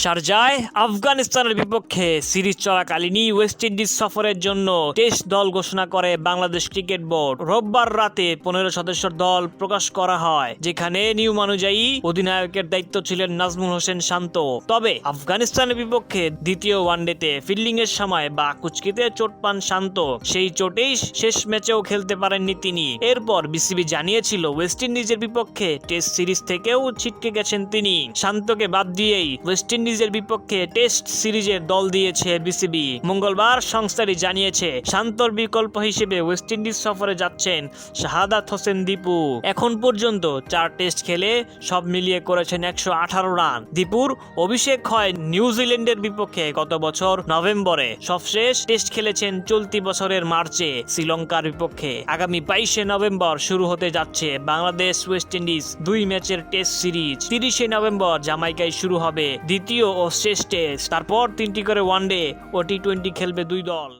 শারজায় আফগানিস্তানের বিপক্ষে series চলাকালীনই West Indies সফরের জন্য টেস্ট দল ঘোষণা করে বাংলাদেশ ক্রিকেট বোর্ড। রোববার রাতে 15 সদস্যের দল প্রকাশ করা হয়, যেখানে নিয়ম অনুযায়ী অধিনায়কের দায়িত্ব ছিলেন নাজমুল হোসেন শান্ত। তবে আফগানিস্তানের বিপক্ষে দ্বিতীয় ওয়ানডেতে ফিল্ডিং এর সময় বা কুচকিতে চোট পান শান্ত। সেই চোটেই শেষ ম্যাচেও খেলতে পারেননি তিনি। এরপর বিসিবি জানিয়েছিল ওয়েস্ট ইন্ডিজের বিপক্ষে টেস্ট সিরিজ থেকেও ছিটকে গেছেন তিনি। শান্তকে বাদ দিয়েই ওয়েস্ট ইন্ডিজের বিপক্ষে টেস্ট সিরিজের দল দিয়েছে বিসিবি। মঙ্গলবার সংস্থাটি জানিয়েছে শান্তর বিকল্প হিসেবে ওয়েস্ট ইন্ডিজ সফরে যাচ্ছেন শাহাদাত হোসেন দীপু। এখন পর্যন্ত 4 টেস্ট খেলে সব মিলিয়ে করেছেন 118 রান। দীপুর অভিষেক হয় নিউজিল্যান্ডের বিপক্ষে গত বছর নভেম্বরে। সবশেষ টেস্ট খেলেছেন চলতি বছরের মার্চে শ্রীলঙ্কার বিপক্ষে। আগামী 22শে নভেম্বর শুরু হতে যাচ্ছে বাংলাদেশ ওয়েস্ট ইন্ডিজ 2 ম্যাচের টেস্ট সিরিজ। 30শে নভেম্বর জামাইকায় শুরু হবে দ্বিতীয় ও শেষ টেস্ট। তারপর 3টি করে ওয়ানডে ও টি-20 খেলবে 2 দল।